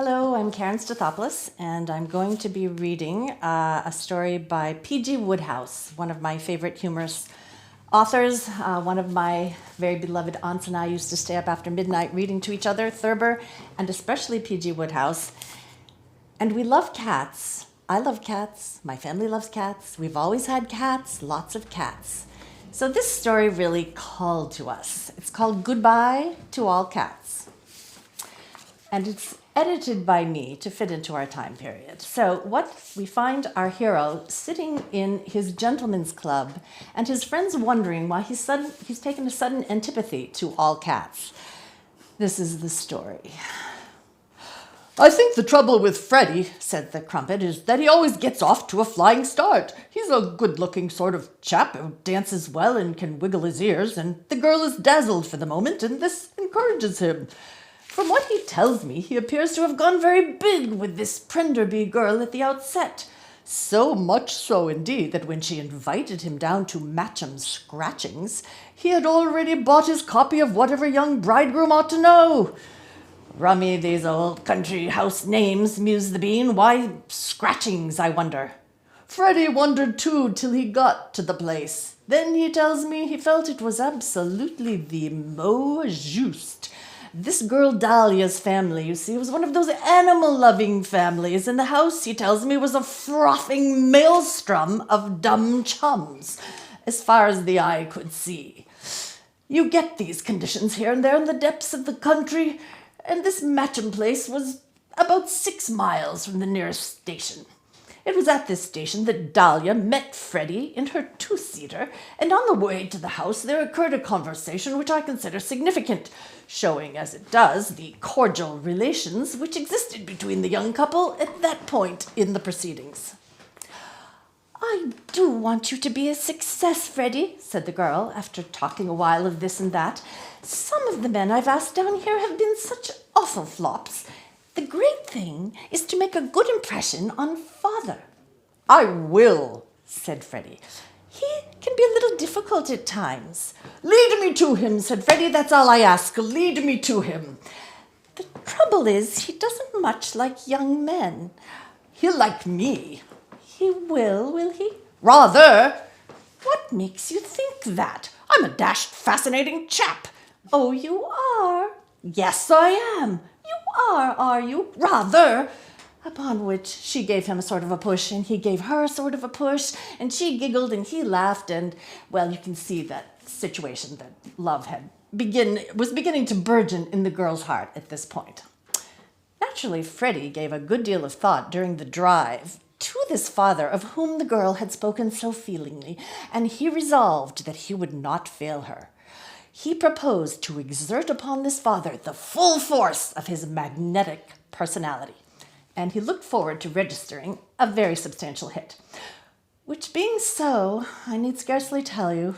Hello, I'm Karen Stathoplos, and I'm going to be reading a story by P.G. Wodehouse, one of my favorite humorous authors. One of my very beloved aunts and I used to stay up after midnight reading to each other, Thurber, and especially P.G. Wodehouse. And we love cats. I love cats. My family loves cats. We've always had cats, lots of cats. So this story really called to us. It's called Goodbye to All Cats. And it's edited by me to fit into our time period. So what we find our hero sitting in his gentleman's club and his friends wondering why he's taken a sudden antipathy to all cats. This is the story. I think the trouble with Freddie, said the Crumpet, is that he always gets off to a flying start. He's a good-looking sort of chap who dances well and can wiggle his ears, and the girl is dazzled for the moment, and this encourages him. From what he tells me, he appears to have gone very big with this Prenderby girl at the outset. So much so, indeed, that when she invited him down to Matcham's scratchings, he had already bought his copy of Whatever Young Bridegroom Ought to Know. Rummy, these old country house names, mused the Bean. Why scratchings, I wonder? Freddie wondered too till he got to the place. Then he tells me he felt it was absolutely the mot juste. This girl Dahlia's family, you see, was one of those animal-loving families, and the house, he tells me, was a frothing maelstrom of dumb chums, as far as the eye could see. You get these conditions here and there in the depths of the country, and this Matcham place was about 6 miles from the nearest station. It was at this station that Dahlia met Freddie in her two-seater, and on the way to the house there occurred a conversation which I consider significant, showing, as it does, the cordial relations which existed between the young couple at that point in the proceedings. "I do want you to be a success, Freddie," said the girl, after talking a while of this and that. "Some of the men I've asked down here have been such awful flops. The great thing is to make a good impression on Father." "I will," said Freddie. "He can be a little difficult at times." "Lead me to him," said Freddie. "That's all I ask. Lead me to him." "The trouble is, he doesn't much like young men." "He'll like me." "He will he?" "Rather." "What makes you think that?" "I'm a dashed fascinating chap." "Oh, you are?" "Yes, I am." "You are you?" "Rather." Upon which she gave him a sort of a push, and he gave her a sort of a push, and she giggled and he laughed, and, well, you can see that situation that love was beginning to burgeon in the girl's heart at this point. Naturally, Freddie gave a good deal of thought during the drive to this father of whom the girl had spoken so feelingly, and he resolved that he would not fail her. He proposed to exert upon this father the full force of his magnetic personality, and he looked forward to registering a very substantial hit. Which being so, I need scarcely tell you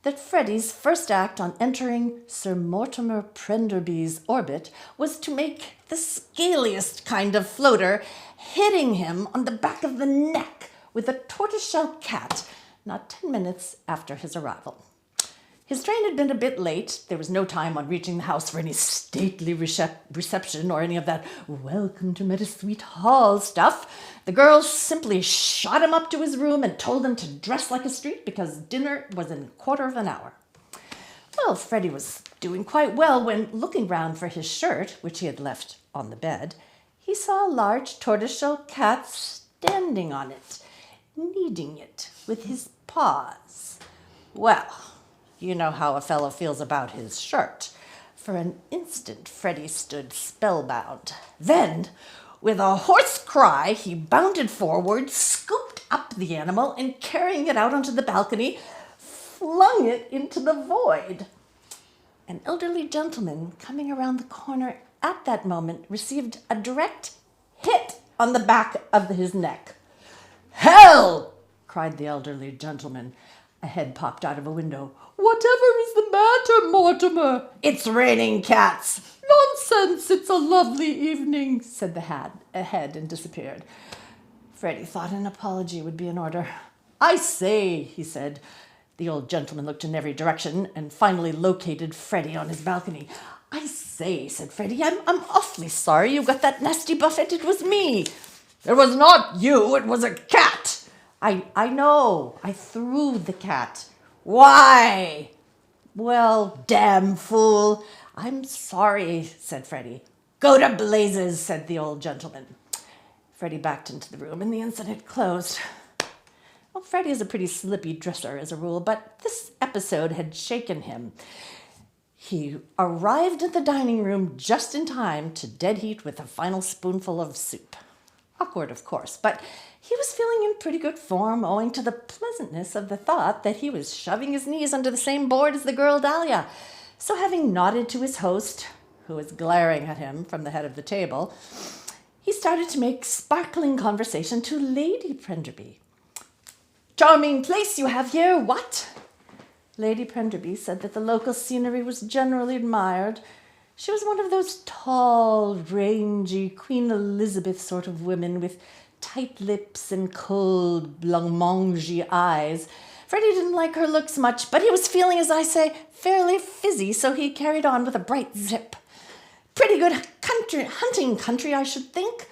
that Freddie's first act on entering Sir Mortimer Prenderby's orbit was to make the scaliest kind of floater, hitting him on the back of the neck with a tortoiseshell cat not 10 minutes after his arrival. His train had been a bit late. There was no time on reaching the house for any stately reception or any of that welcome to Meadowsweet Hall stuff. The girls simply shot him up to his room and told him to dress like a street because dinner was in a quarter of an hour. Well, Freddie was doing quite well when, looking round for his shirt, which he had left on the bed, he saw a large tortoiseshell cat standing on it, kneading it with his paws. Well, you know how a fellow feels about his shirt. For an instant, Freddie stood spellbound. Then, with a hoarse cry, he bounded forward, scooped up the animal, and carrying it out onto the balcony, flung it into the void. An elderly gentleman coming around the corner at that moment received a direct hit on the back of his neck. "Hell!" cried the elderly gentleman. A head popped out of a window. "Whatever is the matter, Mortimer?" "It's raining cats." "Nonsense, it's a lovely evening," said the head and disappeared. Freddie thought an apology would be in order. "I say," he said. The old gentleman looked in every direction and finally located Freddie on his balcony. I say, said Freddie, I'm awfully sorry you got that nasty buffet. It was me. It was not you, it was a cat. I know. I threw the cat. Why? Well, damn fool. I'm sorry, said Freddie. Go to blazes, said the old gentleman. Freddie backed into the room and the incident closed. Well, Freddie is a pretty slippy dresser as a rule, but this episode had shaken him. He arrived at the dining room just in time to dead heat with a final spoonful of soup. Awkward, of course, but he was feeling in pretty good form owing to the pleasantness of the thought that he was shoving his knees under the same board as the girl Dahlia. So having nodded to his host, who was glaring at him from the head of the table, he started to make sparkling conversation to Lady Prenderby. Charming place you have here, what? Lady Prenderby said that the local scenery was generally admired. She was one of those tall, rangy, Queen Elizabeth sort of women with tight lips and cold, blancmange eyes. Freddie didn't like her looks much, but he was feeling, as I say, fairly fizzy, so he carried on with a bright zip. Pretty good hunting country, I should think.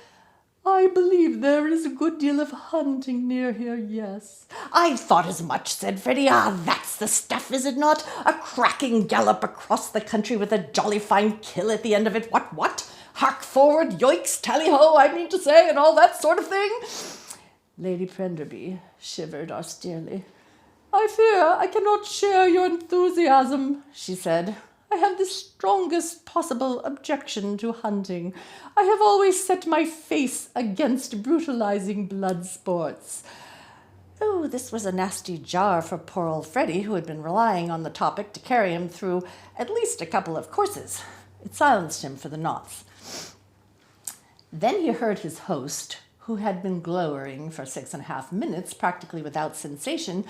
I believe there is a good deal of hunting near here, yes. I thought as much, said Freddie. Ah, that's the stuff, is it not? A cracking gallop across the country with a jolly fine kill at the end of it. What? Hark forward, yoicks, tally-ho, I mean to say, and all that sort of thing. Lady Prenderby shivered austerely. I fear I cannot share your enthusiasm, she said. I have the strongest possible objection to hunting. I have always set my face against brutalizing blood sports. Oh, this was a nasty jar for poor old Freddie, who had been relying on the topic to carry him through at least a couple of courses. It silenced him for the nonce. Then he heard his host, who had been glowering for 6.5 minutes, practically without sensation,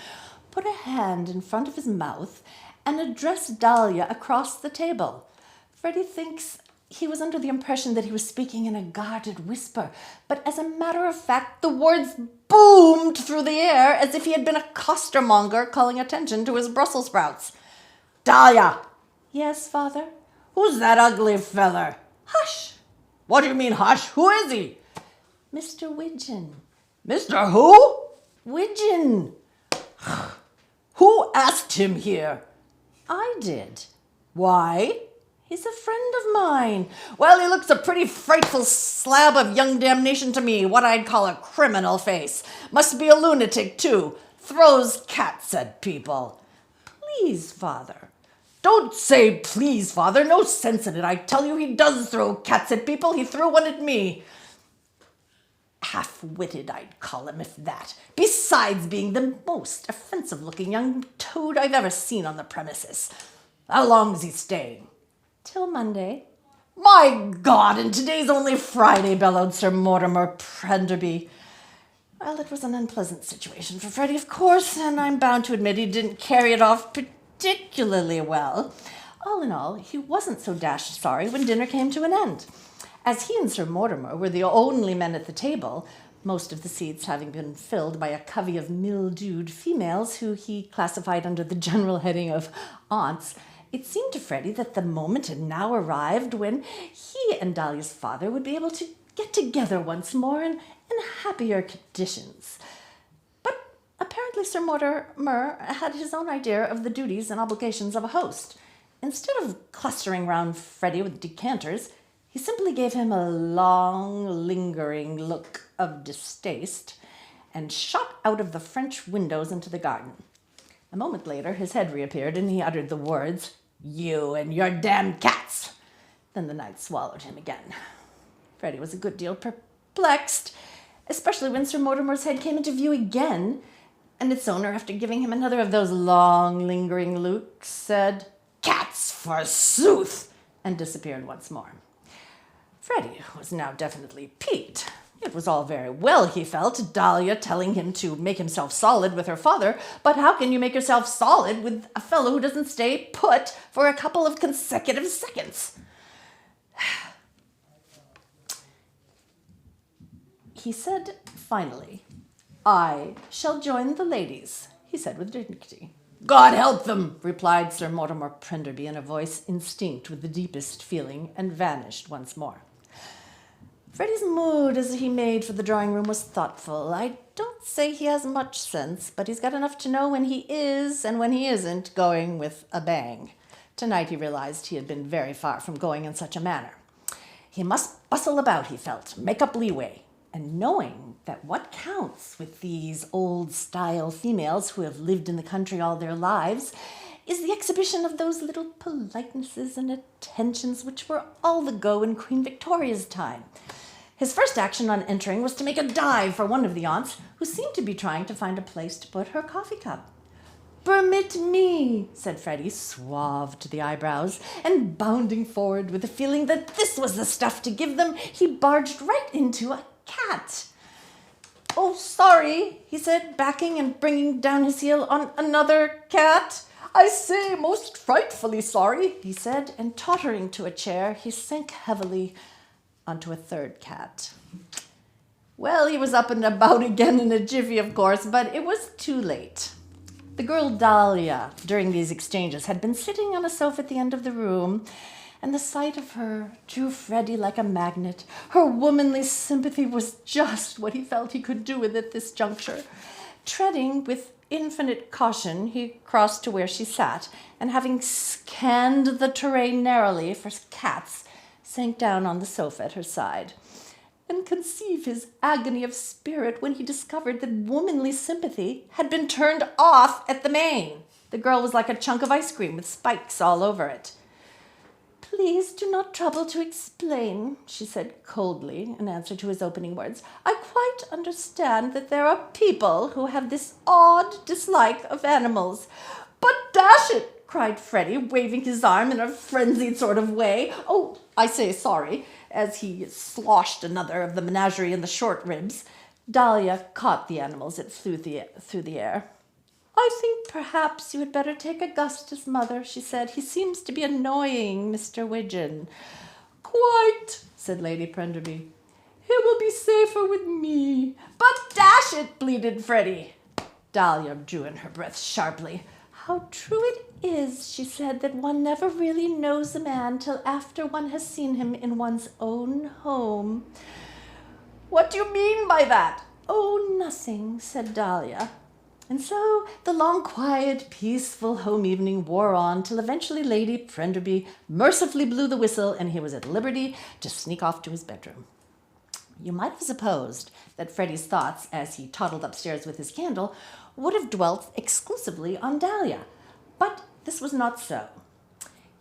put a hand in front of his mouth and addressed Dahlia across the table. Freddie thinks he was under the impression that he was speaking in a guarded whisper, but as a matter of fact, the words boomed through the air as if he had been a costermonger calling attention to his Brussels sprouts. Dahlia! Yes, father? Who's that ugly feller? Hush! What do you mean, hush? Who is he? Mr. Widgeon. Mr. who? Widgeon. Who asked him here? I did. Why? He's a friend of mine. Well, he looks a pretty frightful slab of young damnation to me, what I'd call a criminal face. Must be a lunatic, too. Throws cats at people. Please, father. Don't say please, father. No sense in it. I tell you, he does throw cats at people. He threw one at me. Half-witted, I'd call him, if that. Besides being the most offensive-looking young toad I've ever seen on the premises. How long's he staying? Till Monday. My God, and today's only Friday, bellowed Sir Mortimer Prenderby. Well, it was an unpleasant situation for Freddie, of course, and I'm bound to admit he didn't carry it off particularly well. All in all, he wasn't so dashed sorry when dinner came to an end. As he and Sir Mortimer were the only men at the table, most of the seats having been filled by a covey of mildewed females who he classified under the general heading of aunts, it seemed to Freddie that the moment had now arrived when he and Dahlia's father would be able to get together once more in happier conditions. But apparently Sir Mortimer had his own idea of the duties and obligations of a host. Instead of clustering round Freddie with decanters, he simply gave him a long, lingering look of distaste and shot out of the French windows into the garden. A moment later, his head reappeared and he uttered the words, "You and your damn cats!" Then the night swallowed him again. Freddie was a good deal perplexed, especially when Sir Mortimer's head came into view again, and its owner, after giving him another of those long, lingering looks, said, "Cats, forsooth!" and disappeared once more. Freddie was now definitely piqued. It was all very well, he felt, Dahlia telling him to make himself solid with her father, but how can you make yourself solid with a fellow who doesn't stay put for a couple of consecutive seconds? He said finally, "I shall join the ladies," he said with dignity. God help them, replied Sir Mortimer Prenderby in a voice instinct with the deepest feeling, and vanished once more. Freddie's mood as he made for the drawing room was thoughtful. I don't say he has much sense, but he's got enough to know when he is and when he isn't going with a bang. Tonight he realized he had been very far from going in such a manner. He must bustle about, he felt, make up leeway, and knowing that what counts with these old-style females who have lived in the country all their lives is the exhibition of those little politenesses and attentions which were all the go in Queen Victoria's time. His first action on entering was to make a dive for one of the aunts, who seemed to be trying to find a place to put her coffee cup. "Permit me," said Freddie, suave to the eyebrows, and bounding forward with the feeling that this was the stuff to give them, he barged right into a cat. "Oh, sorry," he said, backing and bringing down his heel on another cat. "I say, most frightfully sorry," he said, and tottering to a chair, he sank heavily onto a third cat. Well, he was up and about again in a jiffy, of course, but it was too late. The girl Dahlia, during these exchanges, had been sitting on a sofa at the end of the room, and the sight of her drew Freddie like a magnet. Her womanly sympathy was just what he felt he could do with at this juncture. Treading with infinite caution, he crossed to where she sat, and having scanned the terrain narrowly for cats, sank down on the sofa at her side. And conceive his agony of spirit when he discovered that womanly sympathy had been turned off at the main. The girl was like a chunk of ice cream with spikes all over it. "Please do not trouble to explain," she said coldly in answer to his opening words. "I quite understand that there are people who have this odd dislike of animals." "But dash it!" cried Freddie, waving his arm in a frenzied sort of way. "Oh, I say sorry," as he sloshed another of the menagerie in the short ribs. Dahlia caught the animals that flew through the air. "I think perhaps you had better take Augustus, Mother," she said. "He seems to be annoying Mr. Widgeon." "Quite," said Lady Prenderby. "He will be safer with me." "But dash it," bleated Freddie. Dahlia drew in her breath sharply. "How true it is," she said, "that one never really knows a man till after one has seen him in one's own home." "What do you mean by that?" "Oh, nothing," said Dahlia. And so the long, quiet, peaceful home evening wore on till eventually Lady Prenderby mercifully blew the whistle and he was at liberty to sneak off to his bedroom. You might have supposed that Freddie's thoughts, as he toddled upstairs with his candle, would have dwelt exclusively on Dahlia, but this was not so.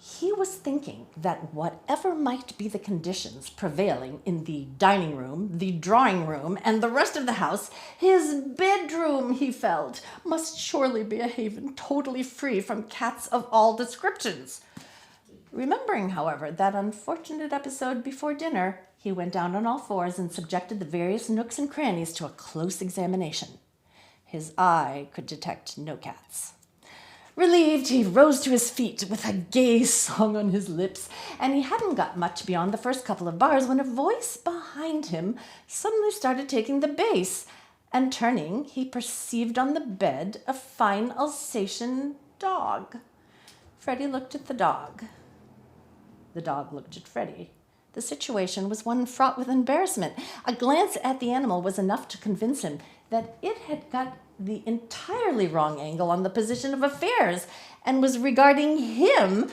He was thinking that whatever might be the conditions prevailing in the dining room, the drawing room, and the rest of the house, his bedroom, he felt, must surely be a haven totally free from cats of all descriptions. Remembering, however, that unfortunate episode before dinner, he went down on all fours and subjected the various nooks and crannies to a close examination. His eye could detect no cats. Relieved, he rose to his feet with a gay song on his lips, and he hadn't got much beyond the first couple of bars when a voice behind him suddenly started taking the bass, and turning, he perceived on the bed a fine Alsatian dog. Freddie looked at the dog. The dog looked at Freddie. The situation was one fraught with embarrassment. A glance at the animal was enough to convince him that it had got the entirely wrong angle on the position of affairs and was regarding him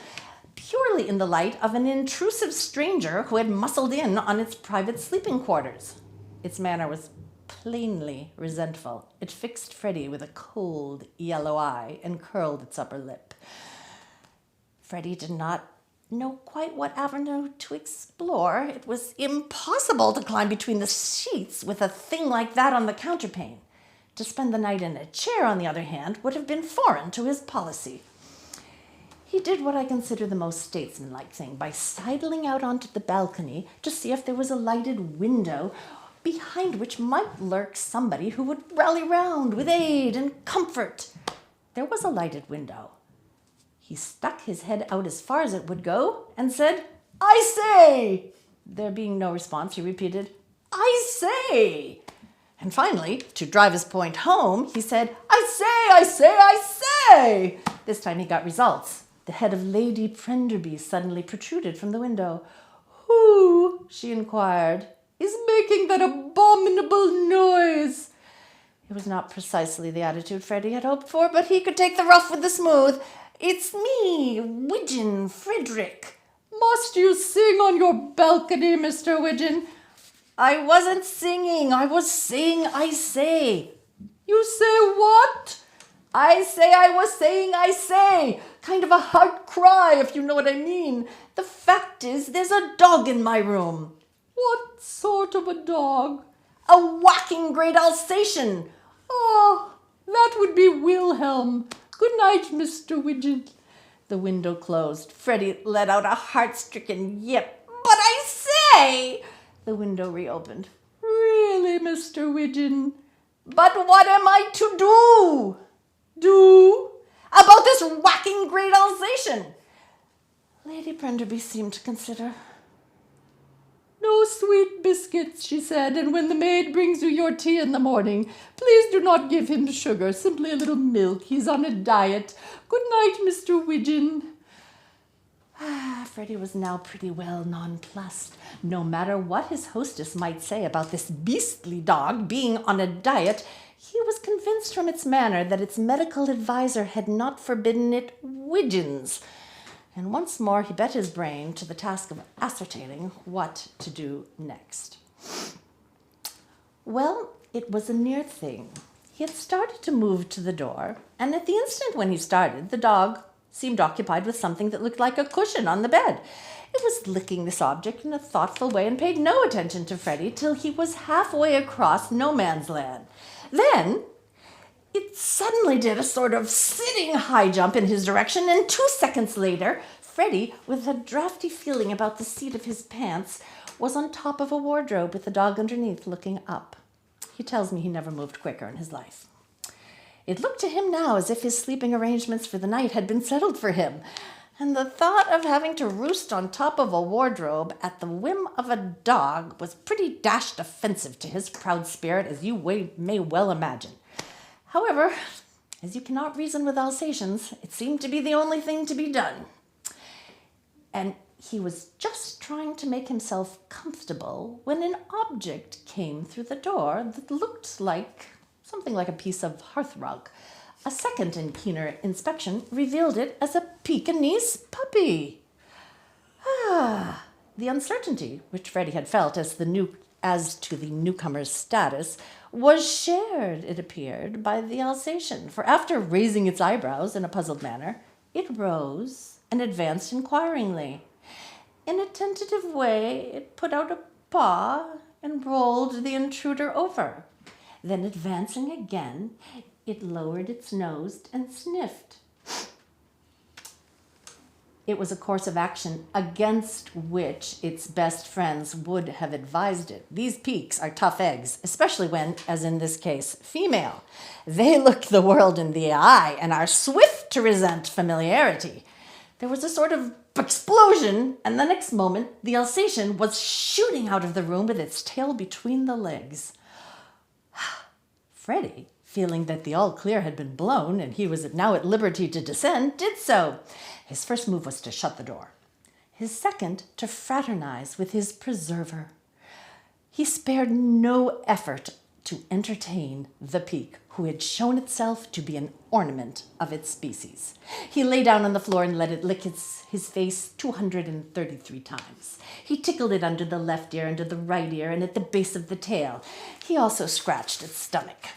purely in the light of an intrusive stranger who had muscled in on its private sleeping quarters. Its manner was plainly resentful. It fixed Freddie with a cold yellow eye and curled its upper lip. Freddie did not know quite what avenue to explore. It was impossible to climb between the sheets with a thing like that on the counterpane. To spend the night in a chair, on the other hand, would have been foreign to his policy. He did what I consider the most statesmanlike thing by sidling out onto the balcony to see if there was a lighted window behind which might lurk somebody who would rally round with aid and comfort. There was a lighted window. He stuck his head out as far as it would go and said, "I say!" There being no response, he repeated, "I say!" And finally, to drive his point home, he said, "I say, I say, I say? This time he got results. The head of Lady Prenderby suddenly protruded from the window. Who, she inquired, is making that abominable noise? It was not precisely the attitude Freddie had hoped for, but he could take the rough with the smooth. It's me, Widgeon Frederick. Must you sing on your balcony, Mr. Widgeon? I wasn't singing. I was saying I say. You say what? I say I was saying I say. Kind of a hard cry, if you know what I mean. The fact is, there's a dog in my room. What sort of a dog? A whacking great Alsatian. Oh, that would be Wilhelm. Good night, Mr. Widgeon. The window closed. Freddie let out a heart-stricken yip. But I say! The window reopened. Really, Mr. Widgeon? But what am I to do? Do? About this whacking great Alsatian? Lady Prenderby seemed to consider. No sweet biscuits, she said, and when the maid brings you your tea in the morning, please do not give him sugar, simply a little milk. He's on a diet. Good night, Mr. Widgeon. Freddie was now pretty well nonplussed. No matter what his hostess might say about this beastly dog being on a diet, he was convinced from its manner that its medical adviser had not forbidden it widgeons. And once more he bet his brain to the task of ascertaining what to do next. Well, it was a near thing. He had started to move to the door, and at the instant when he started, the dog seemed occupied with something that looked like a cushion on the bed. It was licking this object in a thoughtful way and paid no attention to Freddie till he was halfway across no man's land. Then it suddenly did a sort of sitting high jump in his direction, and 2 seconds later, Freddie, with a drafty feeling about the seat of his pants, was on top of a wardrobe with the dog underneath looking up. He tells me he never moved quicker in his life. It looked to him now as if his sleeping arrangements for the night had been settled for him, and the thought of having to roost on top of a wardrobe at the whim of a dog was pretty dashed offensive to his proud spirit, as you may well imagine. However, as you cannot reason with Alsatians, it seemed to be the only thing to be done. And he was just trying to make himself comfortable when an object came through the door that looked like something like a piece of hearthrug. A second and keener inspection revealed it as a Pekingese puppy. The uncertainty which Freddie had felt as to the newcomer's status was shared, it appeared, by the Alsatian, for after raising its eyebrows in a puzzled manner, it rose and advanced inquiringly. In a tentative way, it put out a paw and rolled the intruder over. Then, advancing again, it lowered its nose and sniffed. It was a course of action against which its best friends would have advised it. These peaks are tough eggs, especially when, as in this case, female. They look the world in the eye and are swift to resent familiarity. There was a sort of explosion, and the next moment, the Alsatian was shooting out of the room with its tail between the legs. Freddie, feeling that the all-clear had been blown and he was now at liberty to descend, did so. His first move was to shut the door. His second, to fraternize with his preserver. He spared no effort to entertain the peak, who had shown itself to be an ornament of its species. He lay down on the floor and let it lick his face 233 times. He tickled it under the left ear, under the right ear, and at the base of the tail. He also scratched its stomach.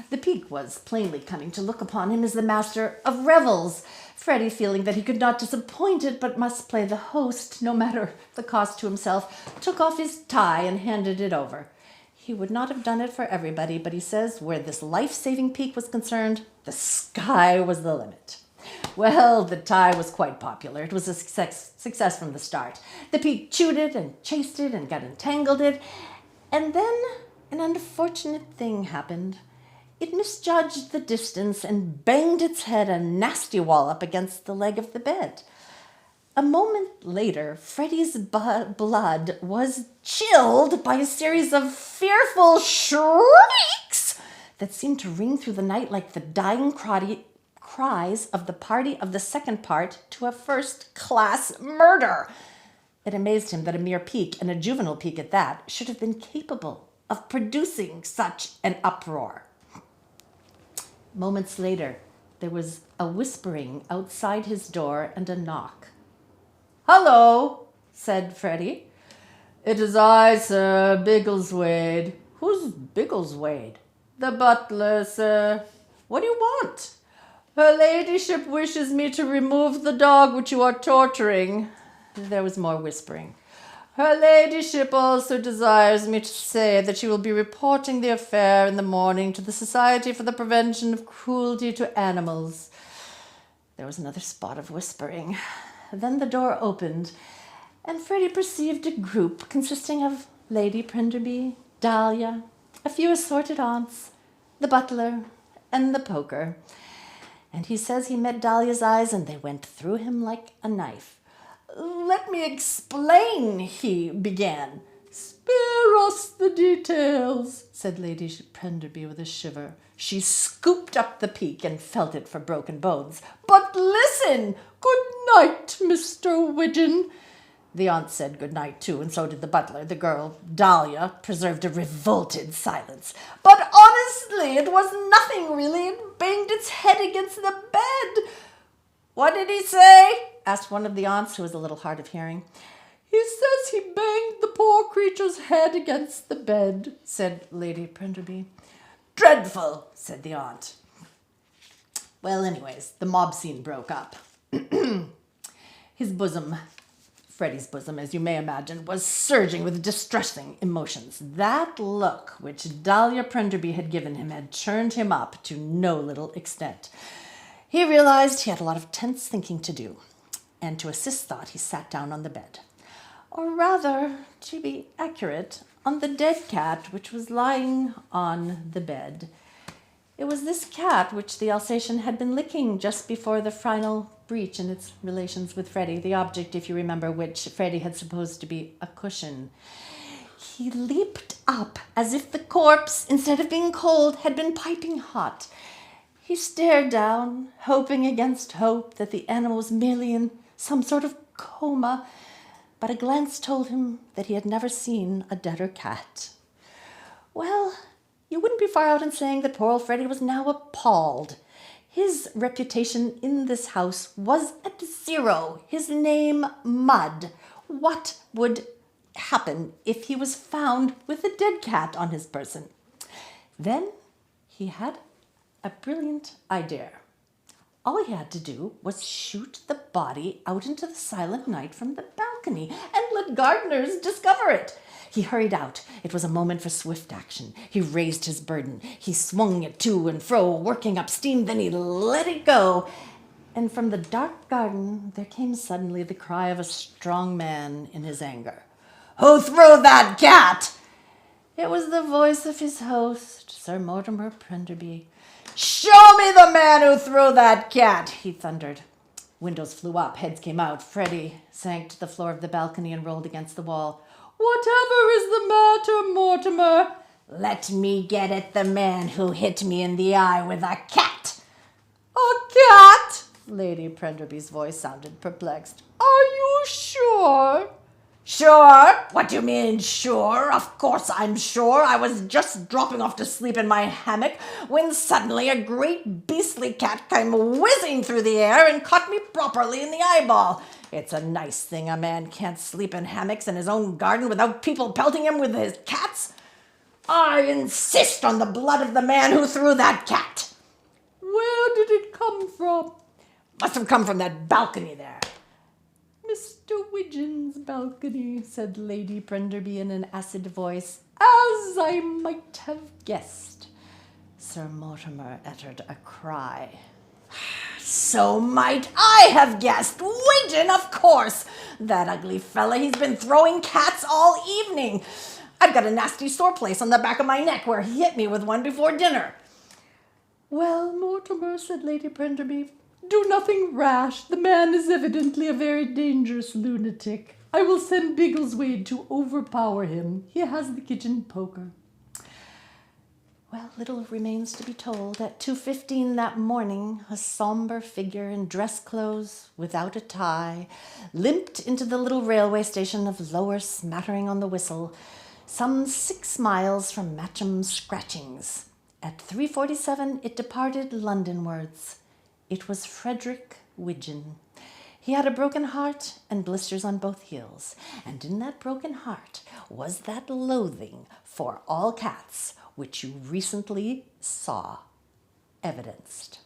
The peak was plainly coming to look upon him as the master of revels. Freddie, feeling that he could not disappoint it but must play the host, no matter the cost to himself, took off his tie and handed it over. He would not have done it for everybody, but he says where this life-saving peak was concerned, the sky was the limit. Well, the tie was quite popular. It was a success from the start. The peak chewed it and chased it and got entangled it, and then an unfortunate thing happened. It misjudged the distance and banged its head a nasty wallop against the leg of the bed. A moment later, Freddie's blood was chilled by a series of fearful shrieks. that seemed to ring through the night like the dying cries of the party of the second part to a first-class murder. It amazed him that a mere peak, and a juvenile peak at that, should have been capable of producing such an uproar. Moments later, there was a whispering outside his door and a knock. "Hello," said Freddie. "It is I, sir, Biggleswade." "Who's Biggleswade?" "The butler, sir." "What do you want?" "Her ladyship wishes me to remove the dog which you are torturing." There was more whispering. "Her ladyship also desires me to say that she will be reporting the affair in the morning to the Society for the Prevention of Cruelty to Animals." There was another spot of whispering. Then the door opened, and Freddie perceived a group consisting of Lady Prenderby, Dahlia, a few assorted aunts, the butler, and the poker. And he says he met Dahlia's eyes, and they went through him like a knife. "Let me explain," he began. "Spare us the details," said Lady Prenderby with a shiver. She scooped up the peak and felt it for broken bones. "But listen! Good night, Mr. Widgeon." The aunt said good night too, and so did the butler. The girl, Dahlia, preserved a revolted silence. "But honestly, it was nothing really. It banged its head against the bed." "What did he say?" asked one of the aunts, who was a little hard of hearing. "He says he banged the poor creature's head against the bed," said Lady Prenderby. "Dreadful," said the aunt. Well, anyways, the mob scene broke up. His bosom, Freddie's bosom, as you may imagine, was surging with distressing emotions. That look which Dahlia Prenderby had given him had churned him up to no little extent. He realized he had a lot of tense thinking to do, and to assist thought, he sat down on the bed. Or rather, to be accurate, on the dead cat which was lying on the bed. It was this cat which the Alsatian had been licking just before the final breach in its relations with Freddie, the object, if you remember, which Freddie had supposed to be a cushion. He leaped up as if the corpse, instead of being cold, had been piping hot. He stared down, hoping against hope that the animal was merely in some sort of coma, but a glance told him that he had never seen a deader cat. Well, you wouldn't be far out in saying that poor old Freddie was now appalled. His reputation in this house was at zero. His name mud. What would happen if he was found with a dead cat on his person? Then he had a brilliant idea. All he had to do was shoot the body out into the silent night from the balcony and let gardeners discover it. He hurried out. It was a moment for swift action. He raised his burden. He swung it to and fro, working up steam. Then he let it go. And from the dark garden, there came suddenly the cry of a strong man in his anger. "Who threw that cat?" It was the voice of his host, Sir Mortimer Prenderby. "Show me the man who threw that cat," he thundered. Windows flew up, heads came out. Freddie sank to the floor of the balcony and rolled against the wall. "Whatever is the matter, Mortimer?" "Let me get at the man who hit me in the eye with a cat." "A cat?" Lady Prenderby's voice sounded perplexed. "Are you sure?" "Sure? What do you mean, sure? Of course I'm sure. I was just dropping off to sleep in my hammock when suddenly a great beastly cat came whizzing through the air and caught me properly in the eyeball. It's a nice thing a man can't sleep in hammocks in his own garden without people pelting him with his cats. I insist on the blood of the man who threw that cat." "Where did it come from?" "Must have come from that balcony there." "Mr. Widgeon's balcony," said Lady Prenderby in an acid voice. "As I might have guessed." Sir Mortimer uttered a cry. "So might I have guessed. Widgeon, of course. That ugly fella, he's been throwing cats all evening. I've got a nasty sore place on the back of my neck where he hit me with one before dinner." "Well, Mortimer," said Lady Prenderby, "do nothing rash. The man is evidently a very dangerous lunatic. I will send Biggleswade to overpower him. He has the kitchen poker." Well, little remains to be told. At 2:15 that morning, a somber figure in dress clothes, without a tie, limped into the little railway station of Lower Smattering-on-the-Whistle, some 6 miles from Matcham Scratchings. At 3:47 it departed Londonwards. It was Frederick Widgeon. He had a broken heart and blisters on both heels, and in that broken heart was that loathing for all cats which you recently saw evidenced.